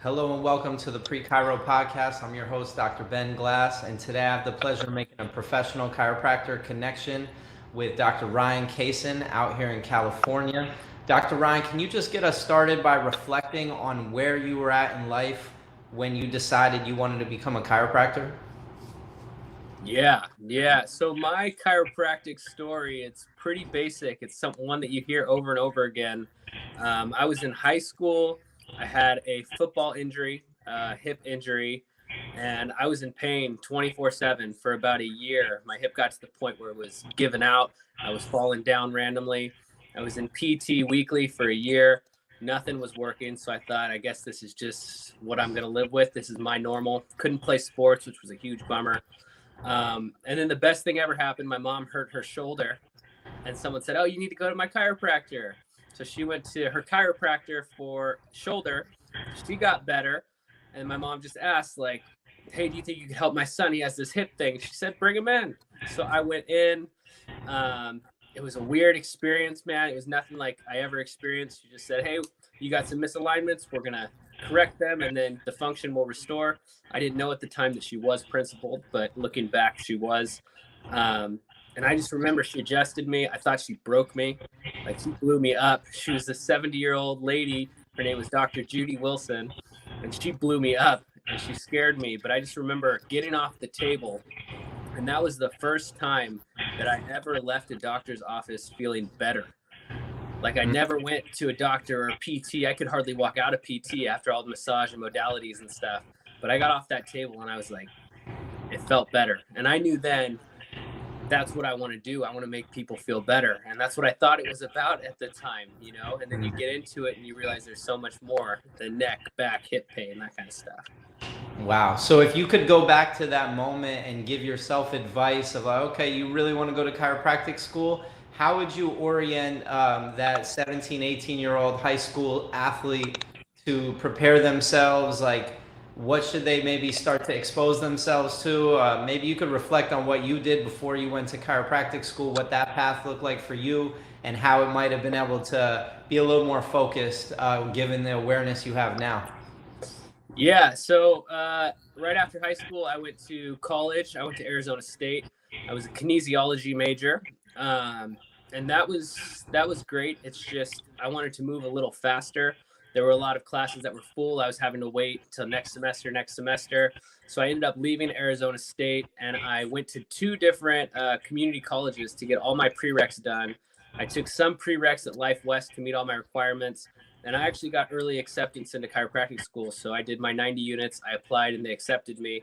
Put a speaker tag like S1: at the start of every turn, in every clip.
S1: Hello and welcome to the Pre-Chiro podcast. I'm your host, Dr. Ben Glass, and today I have the pleasure of making a professional chiropractor connection with Dr. Ryan Cason out here in California. Dr. Ryan, can you just get us started by reflecting on where you were at in life when you decided you wanted to become a chiropractor?
S2: Yeah. So my chiropractic story, it's pretty basic. It's one that you hear over and over again. I was in high school. I had a football injury, hip injury, and I was in pain 24/7 for about a year. My hip got to the point where it was giving out. I was falling down randomly. I was in PT weekly for a year. Nothing was working. So I thought, I guess this is just what I'm going to live with. This is my normal. Couldn't play sports, which was a huge bummer. And then the best thing ever happened. My mom hurt her shoulder, and someone said, "Oh, you need to go to my chiropractor." So she went to her chiropractor for shoulder. She got better, and my mom just asked, like, "Hey, do you think you could help my son? He has this hip thing." She said, "Bring him in." So I went in. It was a weird experience, man. It was nothing like I ever experienced. She just said, "Hey, you got some misalignments. We're gonna correct them, and then the function will restore." I didn't know at the time that she was principled, but looking back, she was. And I just remember she adjusted me. I thought she broke me. Like, she blew me up. She was a 70-year-old lady. Her name was Dr. Judy Wilson, and she blew me up and she scared me. But I just remember getting off the table, and that was the first time that I ever left a doctor's office feeling better. Like, I never went to a doctor or PT. I could hardly walk out of PT after all the massage and modalities and stuff. But I got off that table and I was like, it felt better. And I knew then that's what I want to do. I want to make people feel better. And that's what I thought it was about at the time, you know? And then you get into it and you realize there's so much more: the neck, back, hip pain, that kind of stuff.
S1: Wow. So if you could go back to that moment and give yourself advice of like, okay, you really want to go to chiropractic school, how would you orient that 17, 18-year-old high school athlete to prepare themselves? Like, what should they maybe start to expose themselves to? Maybe you could reflect on what you did before you went to chiropractic school, what that path looked like for you, and how it might have been able to be a little more focused given the awareness you have now.
S2: Yeah. So right after high school, I went to college. I went to Arizona State. I was a kinesiology major. And that was great. It's just I wanted to move a little faster. There were a lot of classes that were full. I was having to wait till next semester. So I ended up leaving Arizona State, and I went to two different community colleges to get all my prereqs done. I took some prereqs at Life West to meet all my requirements, and I actually got early acceptance into chiropractic school. So I did my 90 units. I applied, and they accepted me.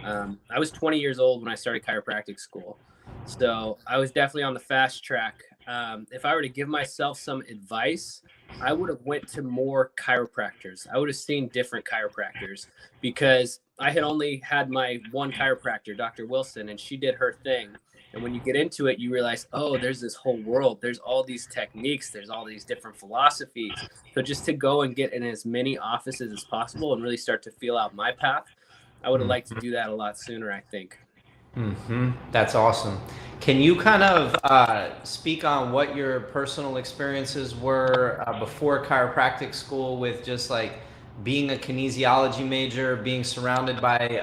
S2: I was 20 years old when I started chiropractic school. So I was definitely on the fast track. If I were to give myself some advice, I would have went to more chiropractors. I would have seen different chiropractors, because I had only had my one chiropractor, Dr. Wilson, and she did her thing. And when you get into it, you realize, oh, there's this whole world. There's all these techniques. There's all these different philosophies. So just to go and get in as many offices as possible and really start to feel out my path, I would have liked to do that a lot sooner, I think.
S1: That's awesome. Can you kind of speak on what your personal experiences were before chiropractic school with just like being a kinesiology major, being surrounded by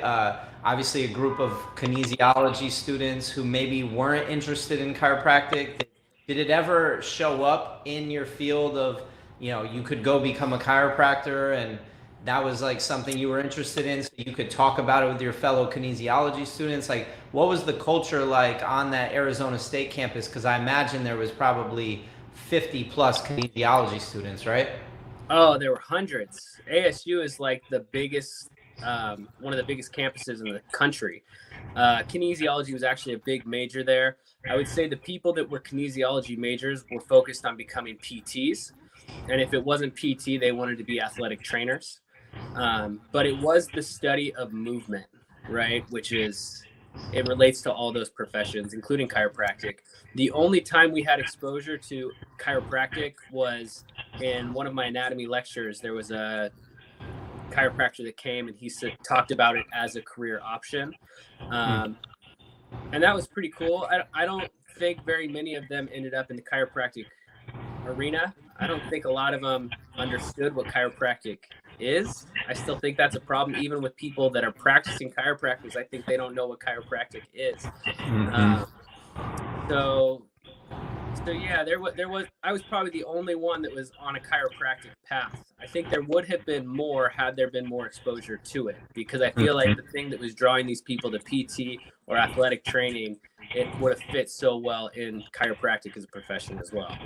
S1: obviously a group of kinesiology students who maybe weren't interested in chiropractic? Did it ever show up in your field of, you could go become a chiropractor and that was like something you were interested in, so you could talk about it with your fellow kinesiology students? Like, what was the culture like on that Arizona State campus? Because I imagine there was probably 50 plus kinesiology students, right?
S2: Oh, there were hundreds. ASU is like the biggest, one of the biggest campuses in the country. Kinesiology was actually a big major there. I would say the people that were kinesiology majors were focused on becoming PTs. And if it wasn't PT, they wanted to be athletic trainers. But it was the study of movement, right? It relates to all those professions, including chiropractic. The only time we had exposure to chiropractic was in one of my anatomy lectures. There was a chiropractor that came, and he talked about it as a career option. And that was pretty cool. I don't think very many of them ended up in the chiropractic arena. I don't think a lot of them understood what chiropractic is. I still think that's a problem, even with people that are practicing chiropractors. I think they don't know what chiropractic is.
S1: Mm-hmm.
S2: Um, so so yeah, there was I was probably the only one that was on a chiropractic path. I think there would have been more had there been more exposure to it, because I feel like the thing that was drawing these people to PT or athletic training, it would have fit so well in chiropractic as a profession as well.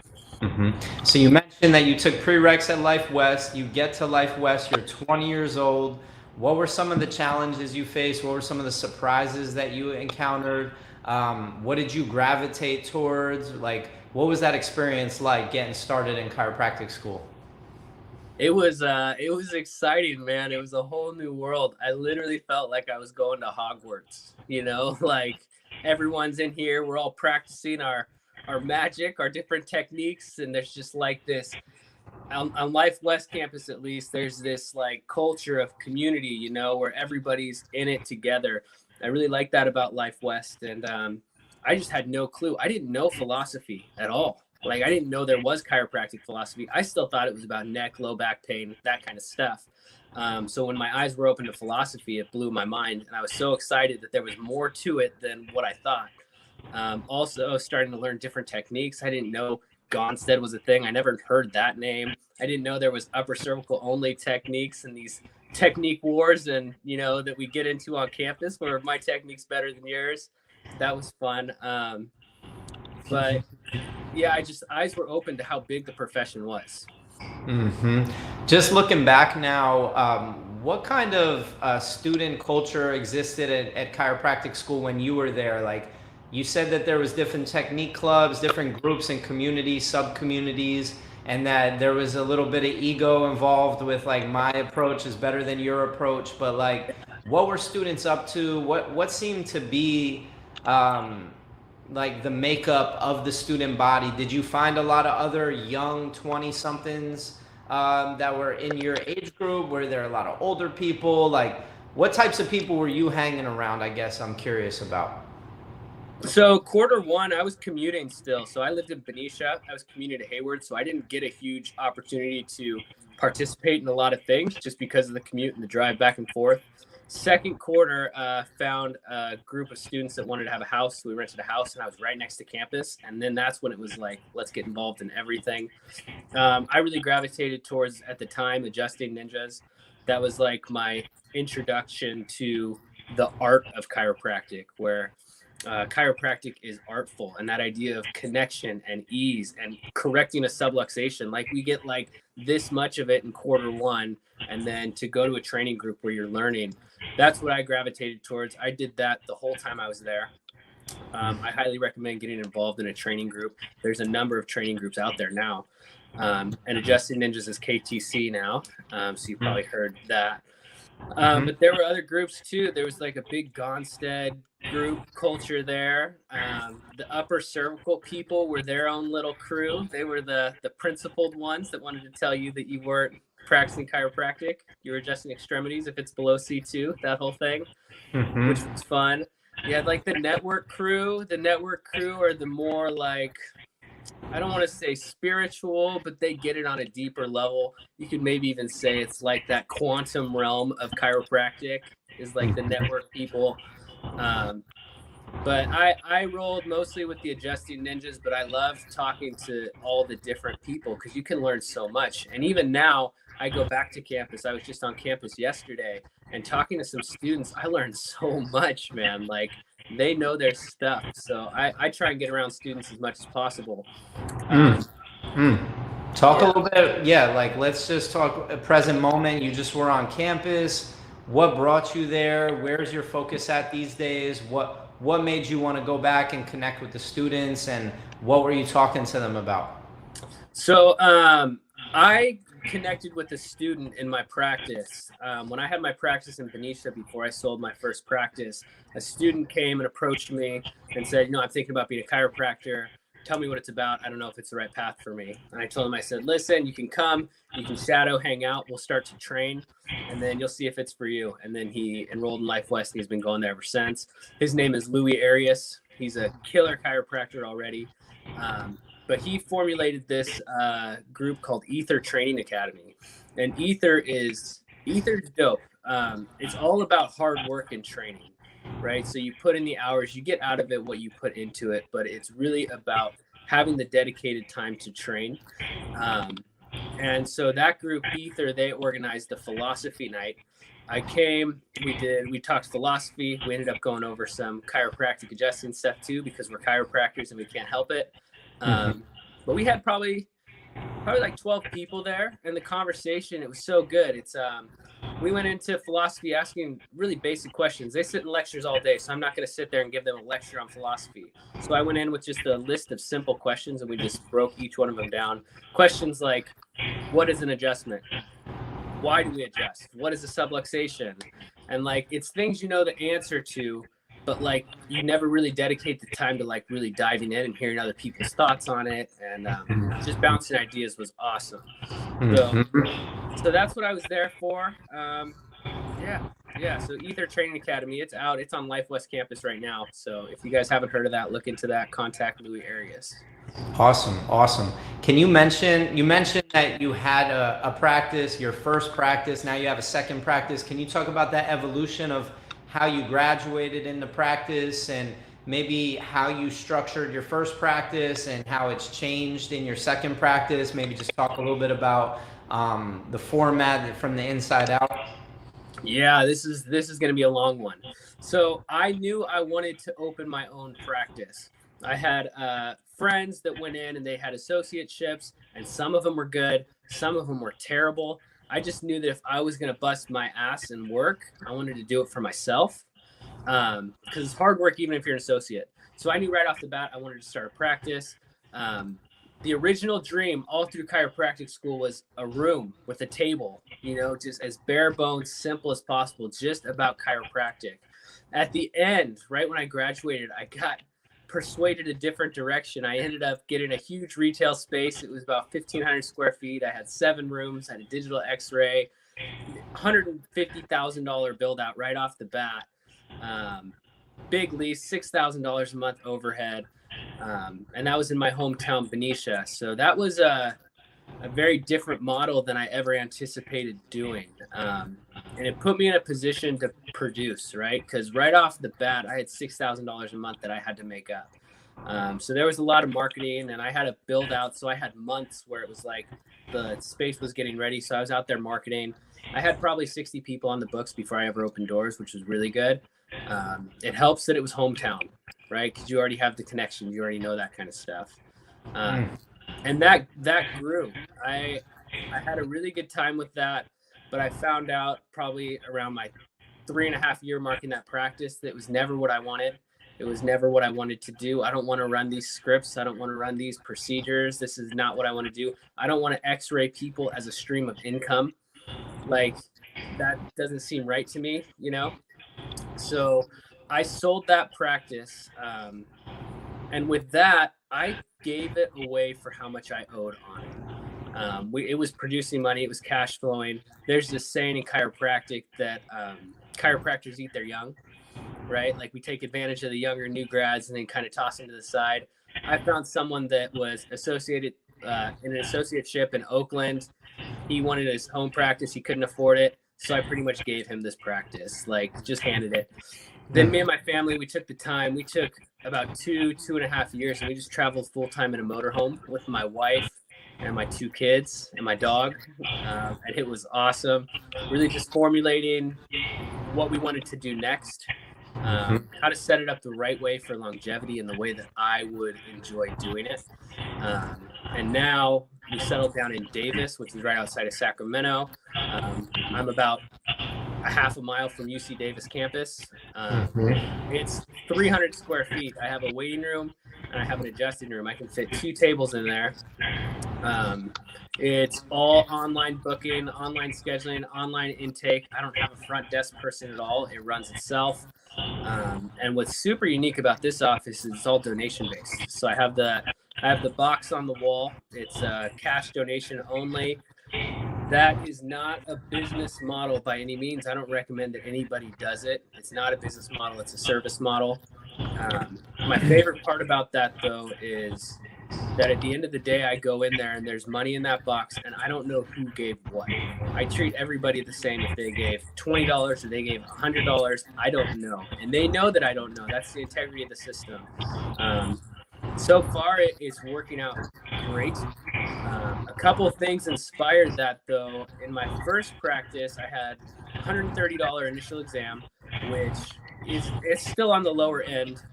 S1: Hmm. So you mentioned that you took prereqs at Life West. You get to Life West, you're 20 years old. What were some of the challenges you faced? What were some of the surprises that you encountered? What did you gravitate towards? Like, what was that experience like getting started in chiropractic school?
S2: It was exciting, man. It was a whole new world. I literally felt like I was going to Hogwarts, you know, like everyone's in here, we're all practicing our magic, our different techniques, and there's just like this on Life West campus, at least, there's this like culture of community, you know, where everybody's in it together. I really like that about Life West. And I just had no clue. I didn't know philosophy at all. Like, I didn't know there was chiropractic philosophy. I still thought it was about neck, low back pain, that kind of stuff. So when my eyes were open to philosophy, it blew my mind. And I was so excited that there was more to it than what I thought. Also, starting to learn different techniques. I didn't know Gonstead was a thing. I never heard that name. I didn't know there was upper cervical only techniques and these technique wars, and you know, that we get into on campus where my technique's better than yours. That was fun. But yeah, I just eyes were open to how big the profession was.
S1: Hmm. Just looking back now, what kind of student culture existed at chiropractic school when you were there? Like, you said that there was different technique clubs, different groups and communities, sub-communities, and that there was a little bit of ego involved with like my approach is better than your approach. But like, what were students up to? What seemed to be um, like the makeup of the student body? Did you find a lot of other young 20 somethings that were in your age group? Were there a lot of older people? Like, what types of people were you hanging around? I guess I'm curious about.
S2: So quarter 1, I was commuting still. So I lived in Benicia. I was commuting to Hayward, so I didn't get a huge opportunity to participate in a lot of things just because of the commute and the drive back and forth. Second quarter, found a group of students that wanted to have a house. We rented a house, and I was right next to campus. And then that's when it was like, let's get involved in everything. I really gravitated towards, at the time, adjusting ninjas. That was like my introduction to the art of chiropractic, where chiropractic is artful, and that idea of connection and ease and correcting a subluxation, like we get like this much of it in quarter 1, and then to go to a training group where you're learning, that's what I gravitated towards. I did that the whole time I was there. I highly recommend getting involved in a training group. There's a number of training groups out there now, and Adjusting Ninjas is KTC now, so you probably heard that. But there were other groups too. There was like a big Gonstead group culture there. The upper cervical people were their own little crew. They were the principled ones that wanted to tell you that you weren't practicing chiropractic. You were adjusting extremities if it's below C2, that whole thing,
S1: Hmm.
S2: which was fun. You had like the network crew. The network crew are the more like, I don't want to say spiritual, but they get it on a deeper level. You could maybe even say it's like that quantum realm of chiropractic is like the network people. Um, but I rolled mostly with the Adjusting Ninjas, but I love talking to all the different people because you can learn so much. And even now, I go back to campus. I was just on campus yesterday and talking to some students. I learned so much, man. Like, they know their stuff. So I try and get around students as much as possible.
S1: Mm.
S2: Um,
S1: Mm. Talk a
S2: yeah.
S1: little bit, yeah, like let's just talk a present moment. You just were on campus. What brought you there? Where's your focus at these days? What made you want to go back and connect with the students, and what were you talking to them about?
S2: So I connected with a student in my practice. When I had my practice in Benicia before I sold my first practice, a student came and approached me and said, I'm thinking about being a chiropractor. Tell me what it's about. I don't know if it's the right path for me. And I told him, I said, listen, you can come, you can shadow, hang out. We'll start to train, and then you'll see if it's for you. And then he enrolled in Life West, and he's been going there ever since. His name is Louis Arias. He's a killer chiropractor already. But he formulated this group called Ether Training Academy. And Ether is Ether's dope. It's all about hard work and training, right? So you put in the hours, you get out of it what you put into it, but it's really about having the dedicated time to train. Um, and so that group, Ether, they organized the philosophy night. I came, we talked philosophy. We ended up going over some chiropractic adjusting stuff too, because we're chiropractors and we can't help it. But we had probably like 12 people there, and the conversation, it was so good. We went into philosophy asking really basic questions. They sit in lectures all day, so I'm not going to sit there and give them a lecture on philosophy. So I went in with just a list of simple questions, and we just broke each one of them down. Questions like, what is an adjustment? Why do we adjust? What is a subluxation? And like, it's things you know the answer to, but like you never really dedicate the time to like really diving in and hearing other people's thoughts on it. And just bouncing ideas was awesome. So that's what I was there for. Yeah. So Ether Training Academy, it's out. It's on Life West campus right now. So if you guys haven't heard of that, look into that. Contact Louis Arias.
S1: Awesome. Can you mentioned that you had a practice, your first practice, now you have a second practice. Can you talk about that evolution of how you graduated into practice and maybe how you structured your first practice and how it's changed in your second practice? Maybe just talk a little bit about the format from the inside out.
S2: Yeah, this is going to be a long one. So I knew I wanted to open my own practice. I had friends that went in and they had associateships, and some of them were good, some of them were terrible. I just knew that if I was going to bust my ass and work, I wanted to do it for myself, because it's hard work even if you're an associate. So I knew right off the bat I wanted to start a practice. The original dream all through chiropractic school was a room with a table, just as bare bones, simple as possible, just about chiropractic. At the end, right when I graduated, I got persuaded a different direction. I ended up getting a huge retail space. It was about 1,500 square feet. I had 7 rooms, had a digital x-ray, $150,000 build out right off the bat. Big lease, $6,000 a month overhead. And that was in my hometown, Benicia. So that was a very different model than I ever anticipated doing. And it put me in a position to produce, right? Because right off the bat, I had $6,000 a month that I had to make up. So there was a lot of marketing, and I had to build out. So I had months where it was like the space was getting ready. So I was out there marketing. I had probably 60 people on the books before I ever opened doors, which was really good. It helps that it was hometown, right? Because you already have the connections, you already know that kind of stuff. And that grew. I had a really good time with that, but I found out probably around my 3.5 year mark in that practice that it was never what I wanted. It was never what I wanted to do. I don't want to run these scripts. I don't want to run these procedures. This is not what I want to do. I don't want to x-ray people as a stream of income. Like, that doesn't seem right to me, So I sold that practice. And with that, I gave it away for how much I owed on it. It was producing money. It was cash flowing. There's this saying in chiropractic that chiropractors eat their young, right? Like, we take advantage of the younger new grads and then kind of toss them to the side. I found someone that was associated in an associateship in Oakland. He wanted his home practice. He couldn't afford it. So I pretty much gave him this practice, like, just handed it. Then me and my family, we took the time. We took about 2.5 years, and we just traveled full-time in a motorhome with my wife and my 2 kids and my dog. And it was awesome. Really just formulating what we wanted to do next, how to set it up the right way for longevity and the way that I would enjoy doing it. And now we settled down in Davis, which is right outside of Sacramento. I'm about a half a mile from UC Davis campus. It's 300 square feet. I have a waiting room and I have an adjusting room. I can fit 2 tables in there. It's all online booking, online scheduling, online intake. I don't have a front desk person at all. It runs itself. And what's super unique about this office is it's all donation based. So I have the box on the wall. It's cash donation only. That is not a business model by any means. I don't recommend that anybody does it. It's not a business model. It's a service model. My favorite part about that, though, is that at the end of the day, I go in there and there's money in that box and I don't know who gave what. I treat everybody the same. If they gave $20 or they gave $100, I don't know. And they know that I don't know. That's the integrity of the system. So far, it's working out great. A couple of things inspired that, though. In my first practice, I had $130 initial exam, which it's still on the lower end,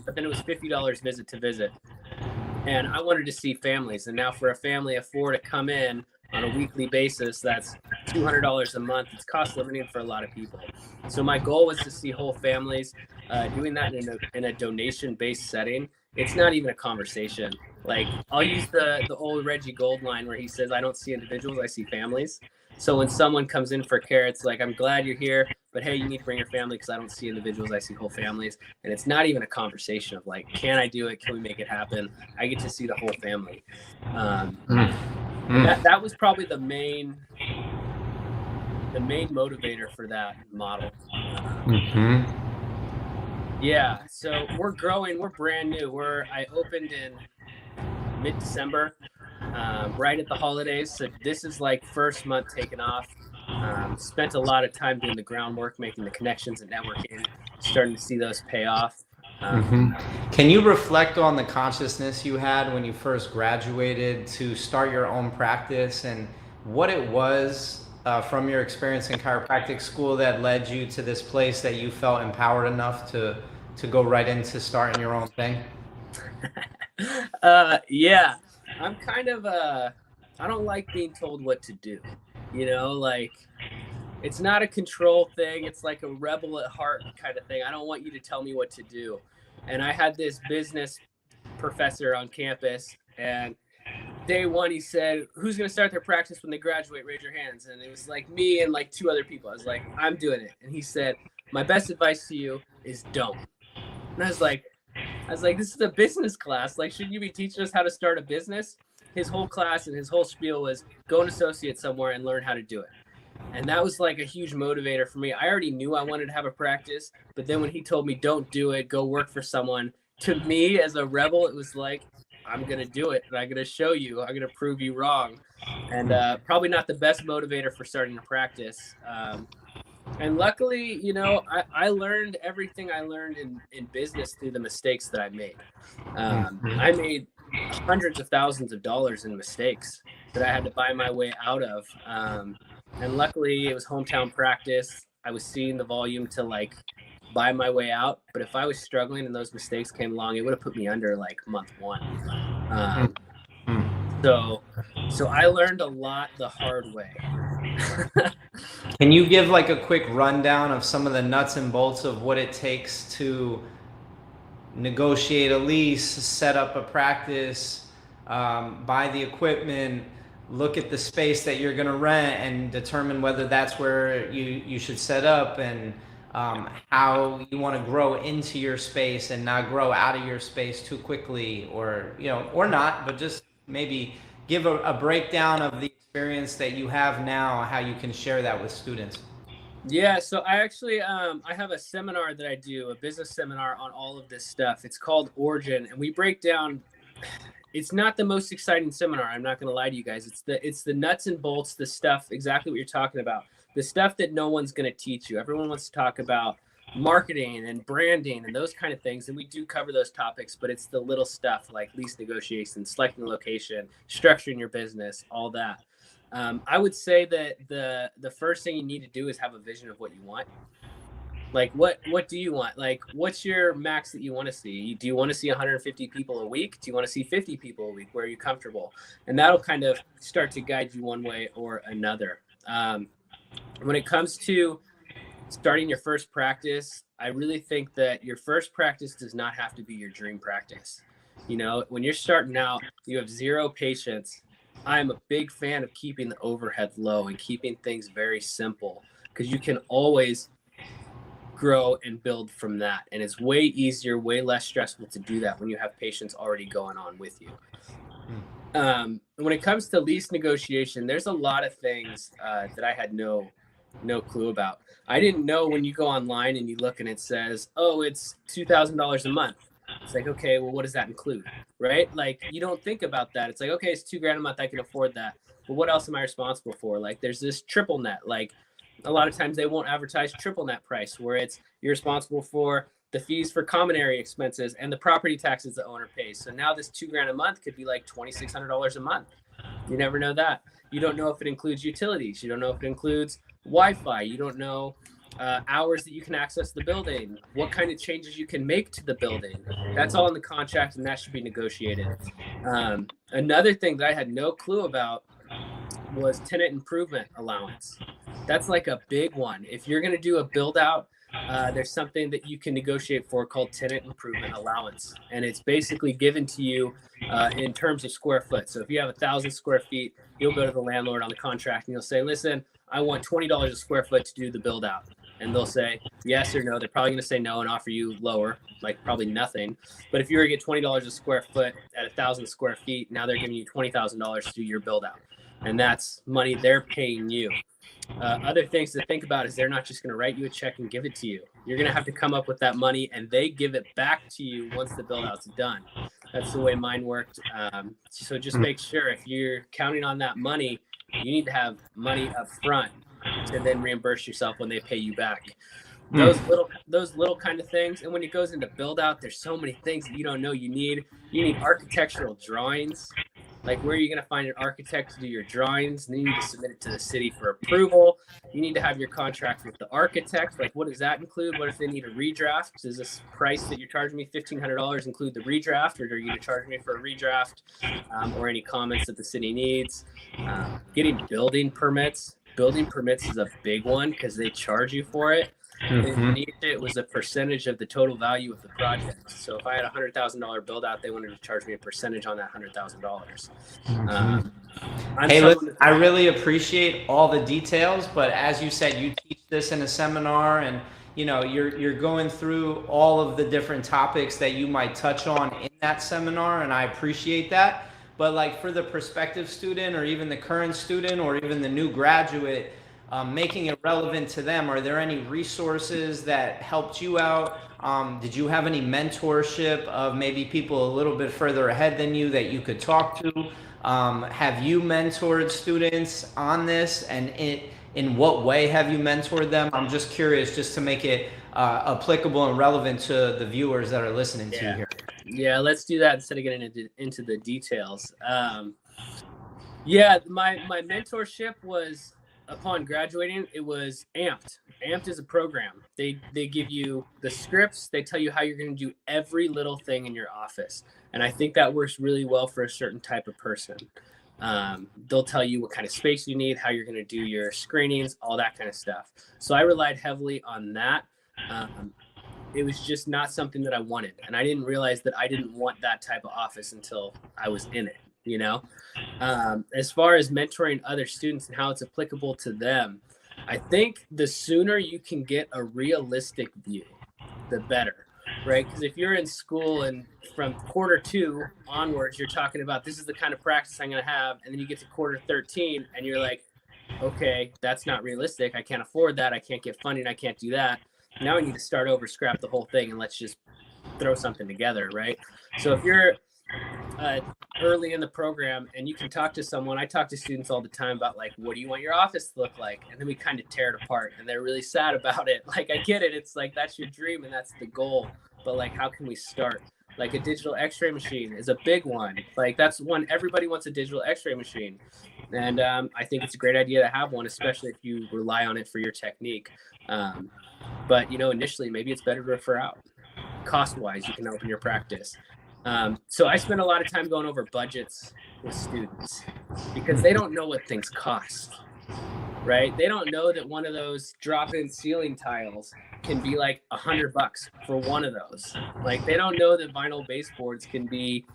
S2: but then it was $50 visit to visit. And I wanted to see families. And now for a family of four to come in on a weekly basis, that's $200 a month. It's cost limiting for a lot of people. So my goal was to see whole families. Doing that in a donation-based setting, it's not even a conversation. Like, I'll use the old Reggie Gold line where he says, I don't see individuals, I see families. So when someone comes in for care, it's like, I'm glad you're here, but hey, you need to bring your family because I don't see individuals, I see whole families. And it's not even a conversation of like, can I do it? Can we make it happen? I get to see the whole family. That was probably the main motivator for that model. Yeah, so we're growing. We're brand new. I opened in mid-December, right at the holidays. So this is like first month taking off. Spent a lot of time doing the groundwork, making the connections and networking, starting to see those pay off.
S1: Can you reflect on the consciousness you had when you first graduated to start your own practice, and what it was from your experience in chiropractic school that led you to this place that you felt empowered enough to go right into starting your own thing?
S2: Yeah, I'm kind of I don't like being told what to do. Like, it's not a control thing. It's like a rebel at heart kind of thing. I don't want you to tell me what to do. And I had this business professor on campus, and day one, he said, who's going to start their practice when they graduate? Raise your hands. And it was like me and like two other people. I was like, I'm doing it. And he said, my best advice to you is don't. And I was like, this is a business class. Like, shouldn't you be teaching us how to start a business? His whole class and his whole spiel was go an associate somewhere and learn how to do it. And that was like a huge motivator for me. I already knew I wanted to have a practice, but then when he told me don't do it, go work for someone, to me as a rebel, it was like, I'm going to do it and I'm going to show you, I'm going to prove you wrong. And probably not the best motivator for starting a practice. And luckily, I learned everything I learned in business through the mistakes that I made. I made hundreds of thousands of dollars in mistakes that I had to buy my way out of. And luckily, it was hometown practice. I was seeing the volume to like buy my way out. But if I was struggling and those mistakes came along, it would have put me under like month one. So I learned a lot the hard way.
S1: Can you give like a quick rundown of some of the nuts and bolts of what it takes to negotiate a lease, set up a practice, buy the equipment, look at the space that you're going to rent and determine whether that's where you should set up, and how you want to grow into your space and not grow out of your space too quickly, or not, but just maybe give a breakdown of the experience that you have now, how you can share that with students.
S2: Yeah, so I actually I have a seminar that I do, a business seminar on all of this stuff. It's called Origin, and we break down. It's not the most exciting seminar, I'm not going to lie to you guys. It's the nuts and bolts, the stuff, exactly what you're talking about. The stuff that no one's going to teach you. Everyone wants to talk about marketing and branding and those kind of things, and we do cover those topics, but it's the little stuff like lease negotiation, selecting the location, structuring your business, all that. I would say that the first thing you need to do is have a vision of what you want. Like, what do you want? Like, what's your max that you want to see? Do you want to see 150 people a week? Do you want to see 50 people a week? Where are you comfortable? And that'll kind of start to guide you one way or another. When it comes to starting your first practice, I really think that your first practice does not have to be your dream practice. When you're starting out, you have zero patients. I'm a big fan of keeping the overhead low and keeping things very simple, because you can always grow and build from that. And it's way easier, way less stressful to do that when you have patients already going on with you. When it comes to lease negotiation, there's a lot of things that I had no clue about. I didn't know when you go online and you look and it says, oh, it's $2,000 a month. It's like, okay, well, what does that include? Right? Like, you don't think about that. It's like, okay, it's $2,000 a month. I can afford that. But what else am I responsible for? Like, there's this triple net. Like, a lot of times they won't advertise triple net price, where it's you're responsible for the fees for common area expenses and the property taxes the owner pays. So now this $2,000 a month could be like $2,600 a month. You never know that. You don't know if it includes utilities. You don't know if it includes Wi-Fi. You don't know hours that you can access the building, what kind of changes you can make to the building. That's all in the contract, and that should be negotiated. Another thing that I had no clue about was tenant improvement allowance. That's like a big one. If you're going to do a build out, there's something that you can negotiate for called tenant improvement allowance. And it's basically given to you in terms of square foot. So if you have 1,000 square feet, you'll go to the landlord on the contract and you'll say, listen, I want $20 a square foot to do the build out. And they'll say yes or no. They're probably going to say no and offer you lower, like probably nothing. But if you were to get $20 a square foot at 1,000 square feet, now they're giving you $20,000 to do your build out. And that's money they're paying you. Other things to think about is they're not just going to write you a check and give it to you. You're going to have to come up with that money, and they give it back to you once the build out's done. That's the way mine worked. So just make sure if you're counting on that money, you need to have money up front to then reimburse yourself when they pay you back. Those little kind of things. And when it goes into build out, there's so many things that you don't know you need. You need architectural drawings. Like, where are you going to find an architect to do your drawings? And then you need to submit it to the city for approval. You need to have your contract with the architect. Like, what does that include? What if they need a redraft? Does this price that you're charging me, $1,500, include the redraft? Or are you going to charge me for a redraft or any comments that the city needs? Getting building permits. Building permits is a big one because they charge you for it. It was a percentage of the total value of the project. So if I had $100,000 build out, they wanted to charge me a percentage on that $100,000.
S1: Hey, listen, I really appreciate all the details, but as you said, you teach this in a seminar, and you know you're going through all of the different topics that you might touch on in that seminar, and I appreciate that. But like, for the prospective student, or even the current student, or even the new graduate, making it relevant to them, are there any resources that helped you out? Did you have any mentorship of maybe people a little bit further ahead than you that you could talk to? Have you mentored students on this, and in what way have you mentored them? I'm just curious, just to make it applicable and relevant to the viewers that are listening to you here.
S2: Yeah, let's do that instead of getting into the details. Yeah, my mentorship was, upon graduating, it was Amped. Amped is a program. They give you the scripts. They tell you how you're going to do every little thing in your office. And I think that works really well for a certain type of person. They'll tell you what kind of space you need, how you're going to do your screenings, all that kind of stuff. So I relied heavily on that. It was just not something that I wanted. And I didn't realize that I didn't want that type of office until I was in it. You know, as far as mentoring other students and how it's applicable to them, I think the sooner you can get a realistic view, the better, right? Because if you're in school and from quarter 2 onwards, you're talking about this is the kind of practice I'm going to have. And then you get to quarter 13 and you're like, okay, that's not realistic. I can't afford that. I can't get funding. I can't do that. Now I need to start over, scrap the whole thing, and let's just throw something together, right? So if you're early in the program and you can talk to someone, I talk to students all the time about, like, what do you want your office to look like? And then we kind of tear it apart, and they're really sad about it. Like, I get it. It's like, that's your dream and that's the goal. But like, how can we start? Like, a digital x-ray machine is a big one. Like, that's one, everybody wants a digital x-ray machine. And I think it's a great idea to have one, especially if you rely on it for your technique. But, you know, initially, maybe it's better to refer out. Cost-wise, you can open your practice. So I spend a lot of time going over budgets with students because they don't know what things cost, right? They don't know that one of those drop-in ceiling tiles can be like $100 for one of those. Like, they don't know that vinyl baseboards can be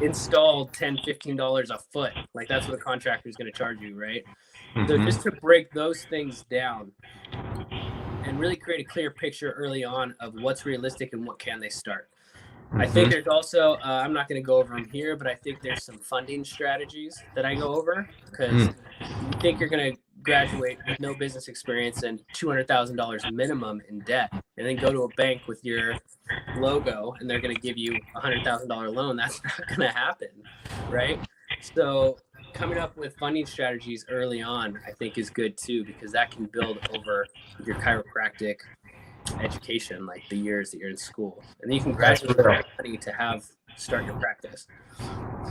S2: installed $10, $15 a foot. Like, that's what a contractor is going to charge you, right? So just to break those things down and really create a clear picture early on of what's realistic and what can they start. I think there's also, I'm not going to go over them here, but I think there's some funding strategies that I go over, because you think you're going to graduate with no business experience and $200,000 minimum in debt, and then go to a bank with your logo and they're going to give you $100,000 loan. That's not going to happen, right? So coming up with funding strategies early on, I think, is good too, because that can build over your chiropractic education, like the years that you're in school, and then you can graduate with money to start your practice.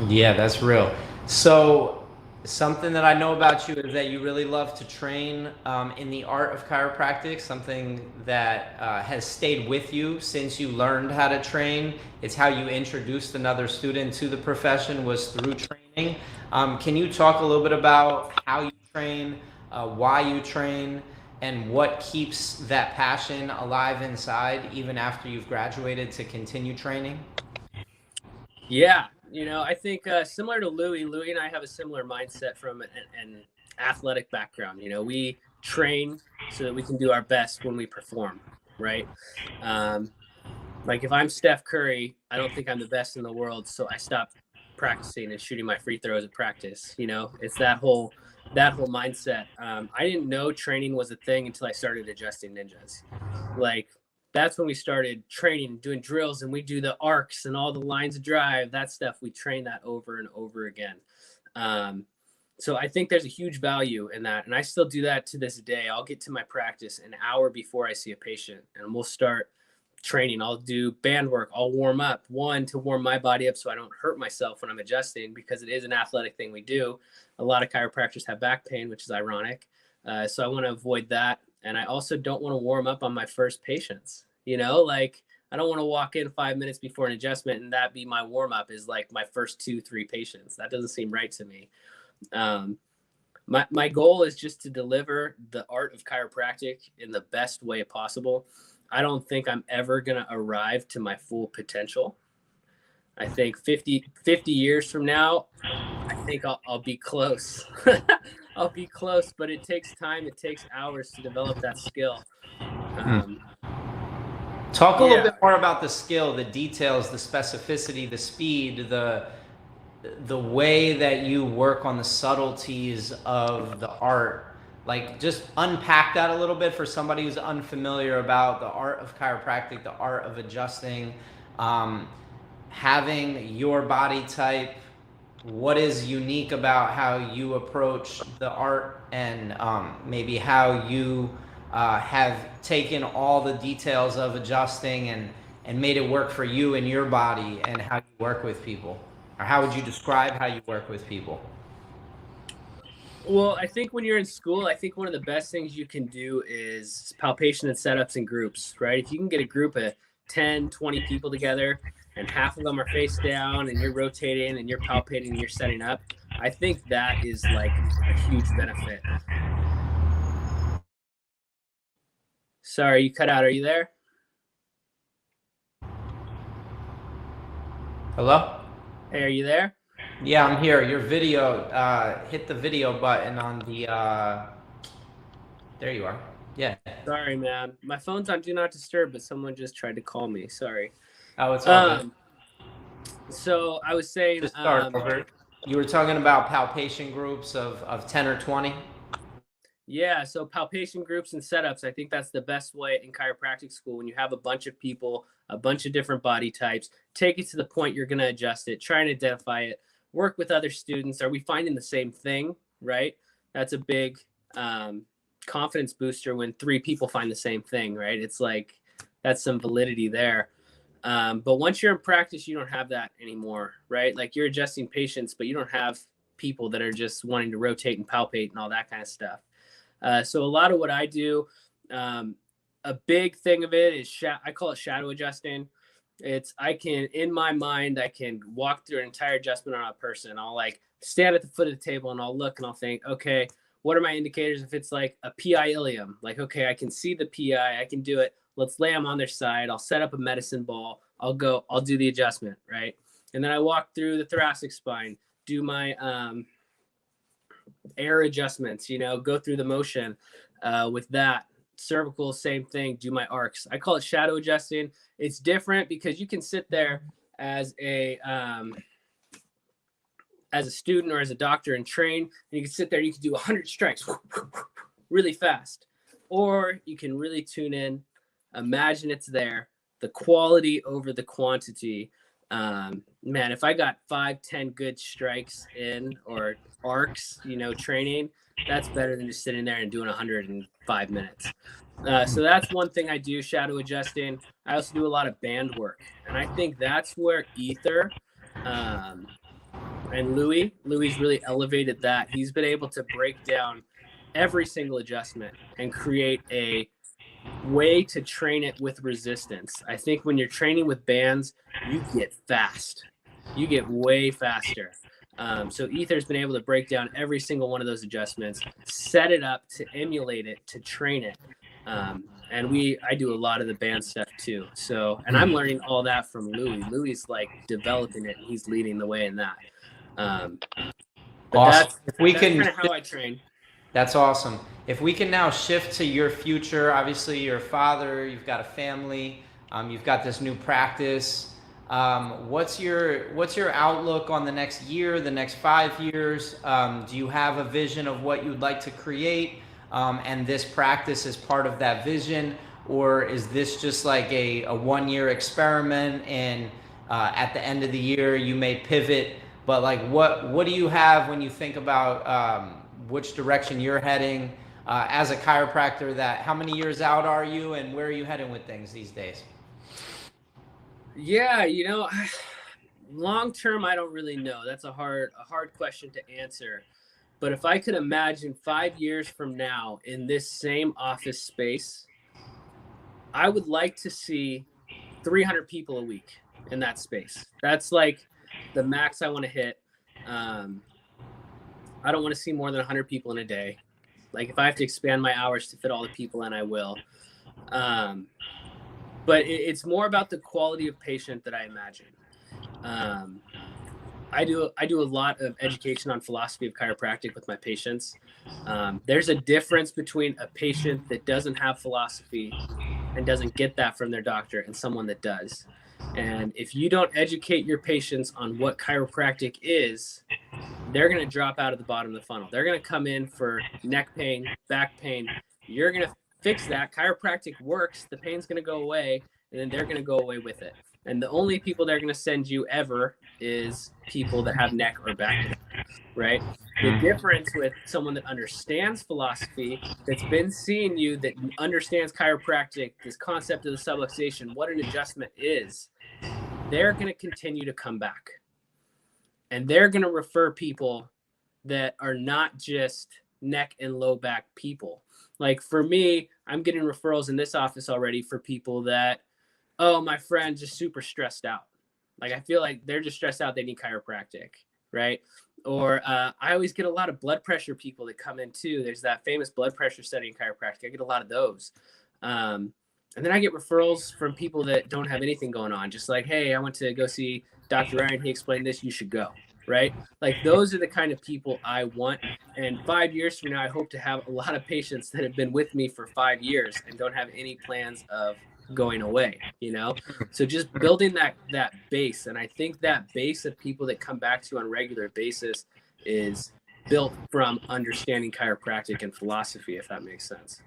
S1: Yeah, that's real. So something that I know about you is that you really love to train in the art of chiropractic, something that has stayed with you since you learned how to train. It's how you introduced another student to the profession, was through training. Can you talk a little bit about how you train, why you train, and what keeps that passion alive inside even after you've graduated to continue training?
S2: Yeah, I think similar to Louis and I have a similar mindset from an athletic background. We train so that we can do our best when we perform, right? Um, like if I'm Steph Curry, I don't think I'm the best in the world, so I stop practicing and shooting my free throws at practice. It's that whole mindset. I didn't know training was a thing until I started adjusting ninjas. Like that's when we started training, doing drills, and we do the arcs and all the lines of drive, that stuff. We train that over and over again. Um, so I think there's a huge value in that. And I still do that to this day. I'll get to my practice an hour before I see a patient, and we'll start training. I'll do band work. I'll warm up, one, to warm my body up so I don't hurt myself when I'm adjusting, because it is an athletic thing we do. A lot of chiropractors have back pain, which is ironic. So I want to avoid that. And I also don't want to warm up on my first patients. Like I don't want to walk in 5 minutes before an adjustment and that be my warm up is like my first 2-3 patients. That doesn't seem right to me. My goal is just to deliver the art of chiropractic in the best way possible. I don't think I'm ever going to arrive to my full potential. I think 50 years from now, I think I'll be close. I'll be close, but it takes time. It takes hours to develop that skill.
S1: Talk a little bit more about the skill, the details, the specificity, the speed, the way that you work on the subtleties of the art. Like, just unpack that a little bit for somebody who's unfamiliar about the art of chiropractic, the art of adjusting, having your body type. What is unique about how you approach the art, and maybe how you have taken all the details of adjusting and made it work for you and your body, and how you work with people? Or how would you describe how you work with people?
S2: Well, I think when you're in school, I think one of the best things you can do is palpation and setups in groups, right? If you can get a group of 10, 20 people together and half of them are face down and you're rotating and you're palpating and you're setting up, I think that is like a huge benefit. Sorry, you cut out. Are you there?
S1: Hello?
S2: Hey, are you there?
S1: Yeah, I'm here. Your video, hit the video button on the, there you are. Yeah.
S2: Sorry, man. My phone's on Do Not Disturb, but someone just tried to call me. Sorry.
S1: Oh, it's all good.
S2: So I was saying,
S1: Just start over. You were talking about palpation groups of 10 or 20?
S2: Yeah, so palpation groups and setups, I think that's the best way in chiropractic school. When you have a bunch of people, a bunch of different body types, take it to the point you're going to adjust it, try and identify it, work with other students. Are we finding the same thing, right? That's a big confidence booster when 3 people find the same thing, right? It's like that's some validity there. But once you're in practice, you don't have that anymore, right? Like you're adjusting patients, but you don't have people that are just wanting to rotate and palpate and all that kind of stuff. So a lot of what I do, a big thing of it is I call it shadow adjusting. In my mind, I can walk through an entire adjustment on a person. I'll like stand at the foot of the table and I'll look and I'll think, okay, what are my indicators? If it's like a PI ilium, like, okay, I can see the PI, I can do it. Let's lay them on their side. I'll set up a medicine ball. I'll do the adjustment, right? And then I walk through the thoracic spine, do my air adjustments, go through the motion with that. Cervical, same thing, do my arcs. I call it shadow adjusting. It's different because you can sit there as as a student or as a doctor and train, and you can sit there, you can do 100 strikes really fast, or you can really tune in, imagine it's there, the quality over the quantity. Man, if I got 5, 10 good strikes in, or arcs, training, that's better than just sitting there and doing 105 minutes. So that's one thing I do, shadow adjusting. I also do a lot of band work, and I think that's where Ether and Louis's really elevated that. He's been able to break down every single adjustment and create a way to train it with resistance. I think when you're training with bands, you get fast. You get way faster. So Ether's been able to break down every single one of those adjustments, set it up to emulate it, to train it. And I do a lot of the band stuff too. So, and I'm learning all that from Louis. Louis's like developing it, and he's leading the way in that. But
S1: awesome.
S2: that's kind of how I train.
S1: That's awesome. If we can now shift to your future, obviously you're a father, you've got a family, you've got this new practice. What's your outlook on the next year, the next 5 years? Do you have a vision of what you'd like to create? And this practice is part of that vision, or is this just like a 1-year experiment, and at the end of the year you may pivot? But like, what do you have when you think about which direction you're heading as a chiropractor? How many years out are you, and where are you heading with things these days?
S2: Yeah, long term, I don't really know. That's a hard question to answer. But if I could imagine 5 years from now in this same office space, I would like to see 300 people a week in that space. That's like the max I want to hit. I don't want to see more than 100 people in a day. Like if I have to expand my hours to fit all the people in, I will. But it's more about the quality of patient that I imagine. I do a lot of education on philosophy of chiropractic with my patients. There's a difference between a patient that doesn't have philosophy and doesn't get that from their doctor and someone that does. And if you don't educate your patients on what chiropractic is, they're going to drop out of the bottom of the funnel. They're going to come in for neck pain, back pain. You're going to fix that. Chiropractic works. The pain's going to go away, and then they're going to go away with it. And the only people they're going to send you ever is people that have neck or back pain, right? The difference with someone that understands philosophy, that's been seeing you, that understands chiropractic, this concept of the subluxation, what an adjustment is, they're going to continue to come back. And they're going to refer people that are not just neck and low back people. Like for me, I'm getting referrals in this office already for people that, oh, my friend's just super stressed out. Like I feel like they're just stressed out. They need chiropractic, right? Or I always get a lot of blood pressure people that come in too. There's that famous blood pressure study in chiropractic. I get a lot of those. And then I get referrals from people that don't have anything going on. Just like, hey, I went to go see Dr. Ryan. He explained this. You should go, right? Like those are the kind of people I want. And 5 years from now, I hope to have a lot of patients that have been with me for 5 years and don't have any plans of going away, So just building that base. And I think that base of people that come back to you on a regular basis is built from understanding chiropractic and philosophy, if that makes sense.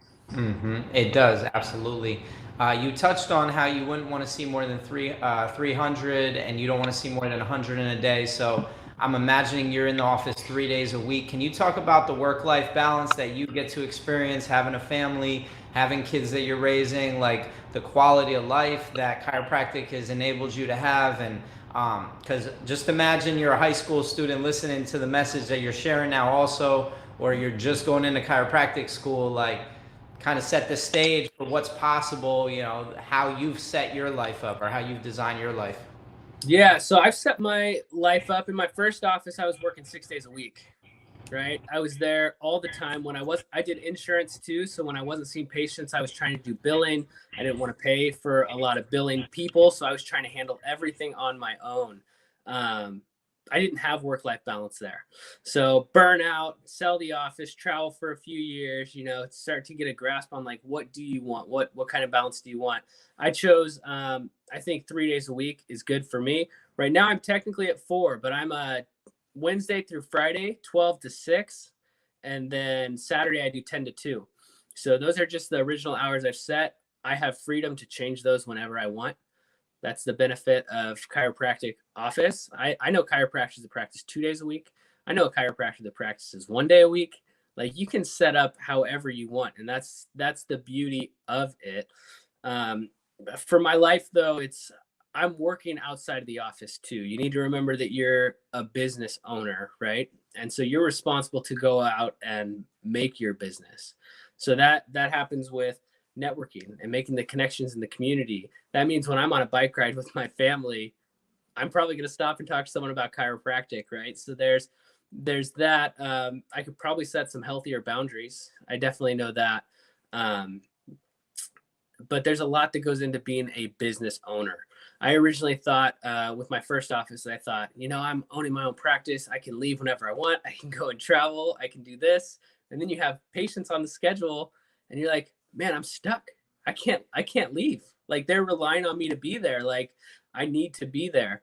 S1: It does, absolutely. You touched on how you wouldn't want to see more than 300, and you don't want to see more than 100 in a day. So I'm imagining you're in the office 3 days a week. Can you talk about the work-life balance that you get to experience, having a family, having kids that you're raising, like the quality of life that chiropractic has enabled you to have? And because just imagine you're a high school student listening to the message that you're sharing now also, or you're just going into chiropractic school, like kind of set the stage for what's possible, how you've set your life up or how you've designed your life.
S2: Yeah, so I've set my life up. In my first office, I was working 6 days a week, right? I was there all the time. I did insurance too. So when I wasn't seeing patients, I was trying to do billing. I didn't want to pay for a lot of billing people. So I was trying to handle everything on my own. I didn't have work-life balance there. So burn out, sell the office, travel for a few years, start to get a grasp on like, what do you want? What kind of balance do you want? I chose, I think 3 days a week is good for me. Right now I'm technically at 4, but I'm a Wednesday through Friday, 12 to 6. And then Saturday, I do 10 to 2. So those are just the original hours I've set. I have freedom to change those whenever I want. That's the benefit of chiropractic office. I know chiropractors that practice 2 days a week. I know a chiropractor that practices 1 day a week. Like, you can set up however you want, and that's the beauty of it. Um, for my life, though, I'm working outside of the office too. You need to remember that you're a business owner, right? And so you're responsible to go out and make your business. So that happens with networking and making the connections in the community. That means when I'm on a bike ride with my family, I'm probably going to stop and talk to someone about chiropractic, right? So there's that. I could probably set some healthier boundaries. I definitely know that. But there's a lot that goes into being a business owner. I originally thought with my first office, I thought, I'm owning my own practice. I can leave whenever I want. I can go and travel. I can do this. And then you have patients on the schedule and you're like, man, I'm stuck. I can't leave. Like, they're relying on me to be there. Like, I need to be there.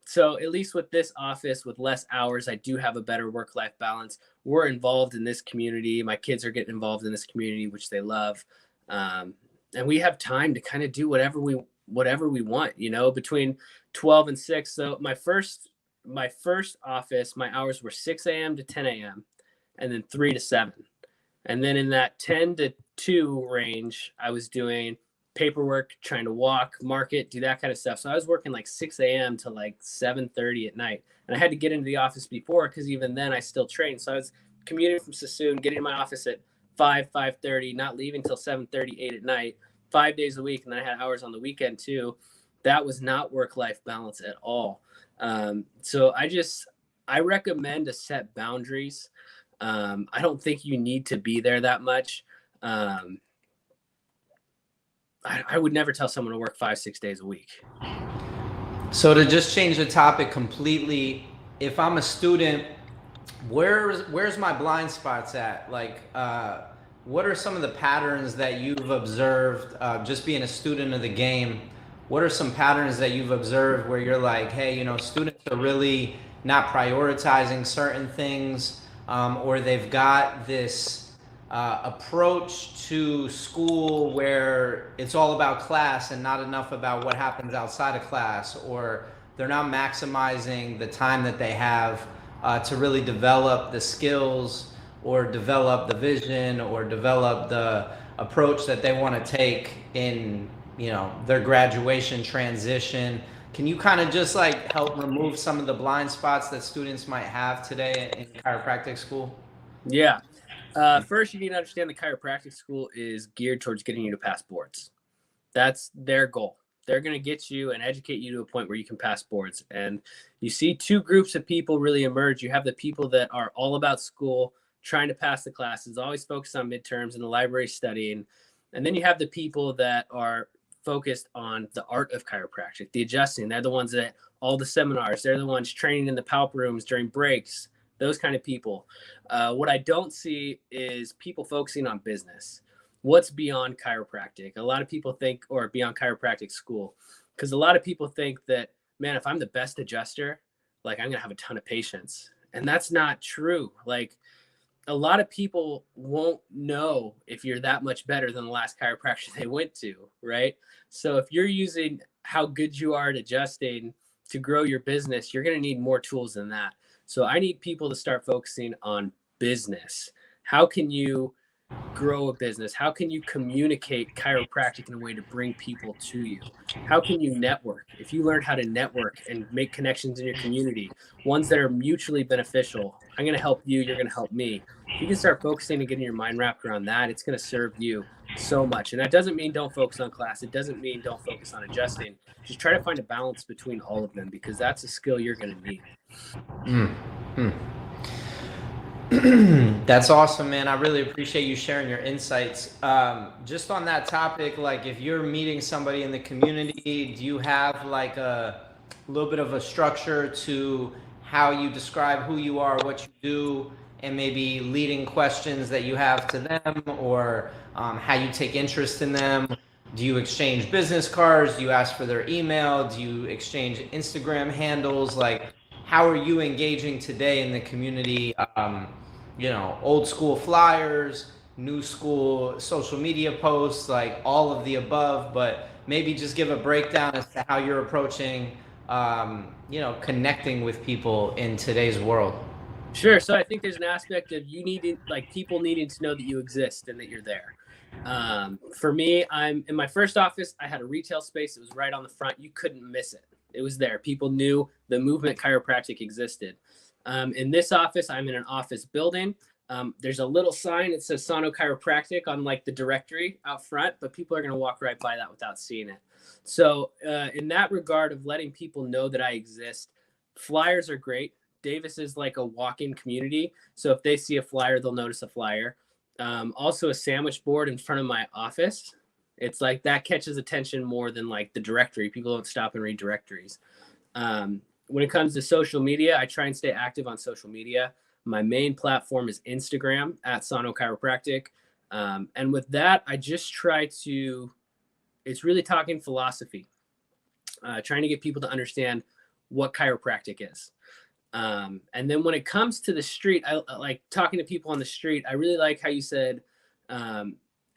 S2: So at least with this office, with less hours, I do have a better work-life balance. We're involved in this community. My kids are getting involved in this community, which they love. And we have time to kind of do whatever we want, between 12 and 6. So my first office, my hours were 6 a.m. to 10 a.m. and then 3 to 7. And then in that 10 to 2 range, I was doing paperwork, trying to walk, market, do that kind of stuff. So I was working like 6 a.m. to like 7:30 at night. And I had to get into the office before, because even then I still trained. So I was commuting from Sassoon, getting to my office at 5:30, not leaving till 7:30, 8 at night, 5 days a week. And then I had hours on the weekend too. That was not work-life balance at all. So I recommend to set boundaries. I don't think you need to be there that much. I would never tell someone to work 5-6 days a week.
S1: So to just change the topic completely, if I'm a student, where's my blind spots at? Like, what are some of the patterns that you've observed, just being a student of the game? What are some patterns that you've observed where you're like, hey, students are really not prioritizing certain things, or they've got this approach to school where it's all about class and not enough about what happens outside of class, or they're not maximizing the time that they have to really develop the skills or develop the vision or develop the approach that they want to take in their graduation transition. Can you kind of just like help remove some of the blind spots that students might have today in chiropractic school?
S2: Yeah. First, you need to understand the chiropractic school is geared towards getting you to pass boards. That's their goal. They're going to get you and educate you to a point where you can pass boards. And you see two groups of people really emerge. You have the people that are all about school, trying to pass the classes, always focused on midterms in the library studying. And then you have the people that are focused on the art of chiropractic, the adjusting. They're the ones that all the seminars, they're the ones training in the palp rooms during breaks, those kind of people. What I don't see is people focusing on business. What's beyond chiropractic? A lot of people think, or beyond chiropractic school, because a lot of people think that, man, if I'm the best adjuster, like, I'm going to have a ton of patients. And that's not true. Like, a lot of people won't know if you're that much better than the last chiropractor they went to, right? So if you're using how good you are at adjusting to grow your business, you're going to need more tools than that. So I need people to start focusing on business. How can you grow a business? How can you communicate chiropractic in a way to bring people to you? How can you network? If you learn how to network and make connections in your community, ones that are mutually beneficial, I'm going to help you, you're going to help me. If you can start focusing and getting your mind wrapped around that, it's going to serve you so much. And that doesn't mean don't focus on class. It doesn't mean don't focus on adjusting. Just try to find a balance between all of them, because that's a skill you're going to need.
S1: That's awesome, man. I really appreciate you sharing your insights. Just on that topic, like, if you're meeting somebody in the community, do you have like a little bit of a structure to how you describe who you are, what you do, and maybe leading questions that you have to them, or how you take interest in them? Do you exchange business cards? Do you ask for their email? Do you exchange Instagram handles? Like, how are you engaging today in the community? Old school flyers, new school social media posts, like all of the above, but maybe just give a breakdown as to how you're approaching, connecting with people in today's world.
S2: Sure. So I think there's an aspect of you needing, like, people needing to know that you exist and that you're there. For me, I'm in my first office. I had a retail space. It was right on the front. You couldn't miss it. It was there. People knew the movement chiropractic existed. In this office, I'm in an office building. There's a little sign that says Sano Chiropractic on like the directory out front, but people are going to walk right by that without seeing it. So in that regard of letting people know that I exist, flyers are great. Davis is like a walk-in community. So if they see a flyer, they'll notice a flyer. Also a sandwich board in front of my office. It's like that catches attention more than like the directory. People don't stop and read directories. When it comes to social media, I try and stay active on social media. My main platform is Instagram at Sano Chiropractic. And with that, I just try to, it's really talking philosophy, trying to get people to understand what chiropractic is. And then when it comes to the street, I like talking to people on the street. I really like how you said,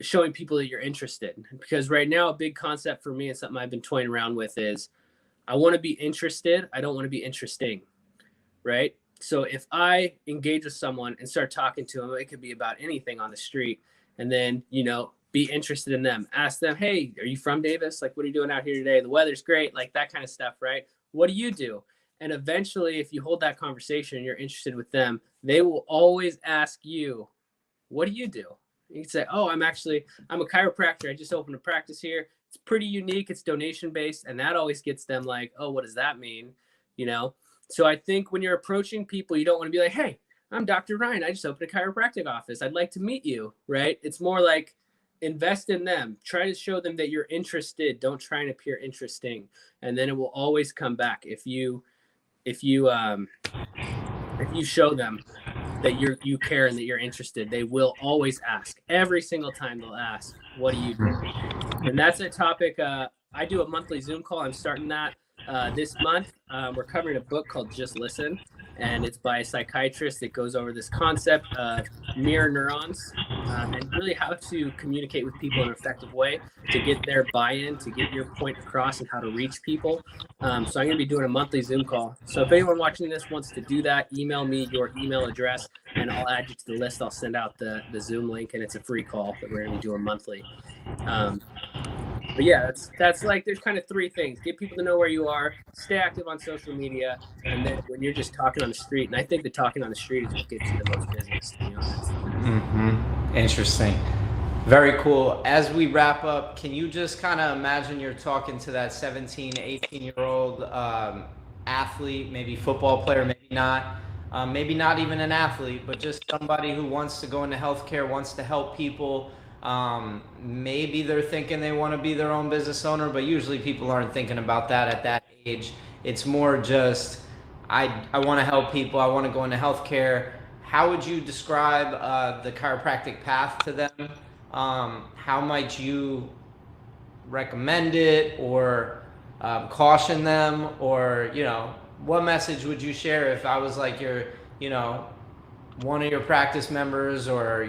S2: showing people that you're interested, because right now a big concept for me and something I've been toying around with is I want to be interested. I don't want to be interesting. Right. So if I engage with someone and start talking to them, it could be about anything on the street, and then, be interested in them, ask them, hey, are you from Davis? Like, what are you doing out here today? The weather's great. Like that kind of stuff. Right. What do you do? And eventually, if you hold that conversation and you're interested with them, they will always ask you, what do you do? You can say, oh, I'm a chiropractor. I just opened a practice here. It's pretty unique. It's donation based. And that always gets them like, oh, what does that mean? So I think when you're approaching people, you don't want to be like, hey, I'm Dr. Ryan. I just opened a chiropractic office. I'd like to meet you. Right. It's more like invest in them. Try to show them that you're interested. Don't try and appear interesting. And then it will always come back. If you show them that you care and that you're interested, they will always ask. Every single time they'll ask, what do you do? And that's a topic. I do a monthly Zoom call. I'm starting that this month. We're covering a book called Just Listen, and it's by a psychiatrist that goes over this concept of mirror neurons, and really how to communicate with people in an effective way to get their buy-in, to get your point across, and how to reach people. So I'm going to be doing a monthly Zoom call. So if anyone watching this wants to do that, email me your email address and I'll add you to the list. I'll send out the Zoom link, and it's a free call that we're going to be doing monthly. But yeah, that's like, there's kind of three things: get people to know where you are, stay active on social media, and then when you're just talking on the street, and I think that talking on the street is what gets you the most business, to be honest.
S1: Mm-hmm. Interesting. Very cool. As we wrap up, can you just kind of imagine you're talking to that 17, 18-year-old athlete, maybe football player, maybe not even an athlete, but just somebody who wants to go into healthcare, wants to help people. Maybe they're thinking they want to be their own business owner, but usually people aren't thinking about that at that age. It's more just, I want to help people. I want to go into healthcare. How would you describe the chiropractic path to them? How might you recommend it, or caution them, or what message would you share if I was like your one of your practice members or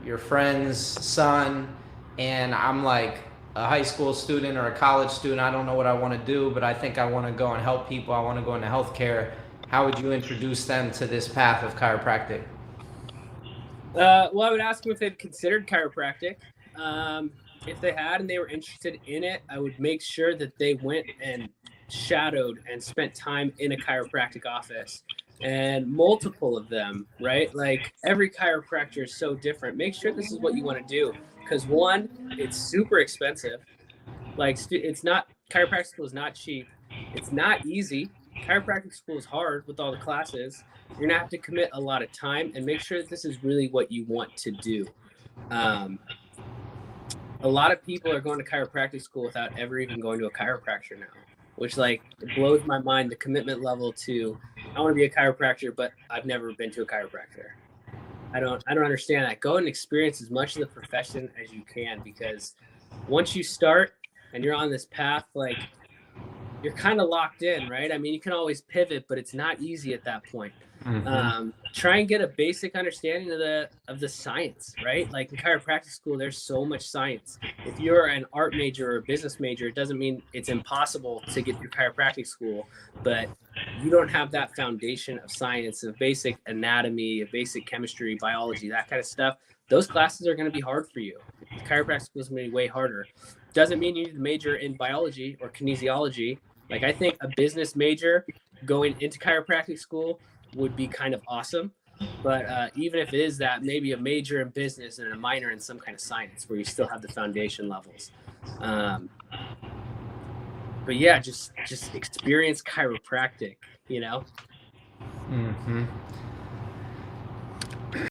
S1: your friend's son, and I'm like a high school student or a college student? I don't know what I want to do, but I think I want to go and help people. I want to go into healthcare. How would you introduce them to this path of chiropractic?
S2: Well, I would ask them if they'd considered chiropractic. If they had and they were interested in it, I would make sure that they went and shadowed and spent time in a chiropractic office, and multiple of them, right? Like every chiropractor is so different. Make sure this is what you want to do, because one, it's super expensive. Like it's not, chiropractic school is not cheap. It's not easy. Chiropractic school is hard with all the classes. You're gonna have to commit a lot of time, and make sure that this is really what you want to do. A lot of people are going to chiropractic school without ever even going to a chiropractor now, which like blows my mind, the commitment level to, I want to be a chiropractor, but I've never been to a chiropractor. I don't understand that. Go and experience as much of the profession as you can, because once you start and you're on this path, like you're kind of locked in, right? I mean, you can always pivot, but it's not easy at that point.
S1: Mm-hmm.
S2: Try and get a basic understanding of the science, right? Like in chiropractic school, there's so much science. If you're an art major or a business major, it doesn't mean it's impossible to get through chiropractic school, but you don't have that foundation of science, of basic anatomy, of basic chemistry, biology, that kind of stuff. Those classes are going to be hard for you. Chiropractic school is going to be way harder. Doesn't mean you need to major in biology or kinesiology. Like I think a business major going into chiropractic school would be kind of awesome. But even if it is that, maybe a major in business and a minor in some kind of science where you still have the foundation levels. Um, but yeah, just experience chiropractic, you know?
S1: Mm-hmm.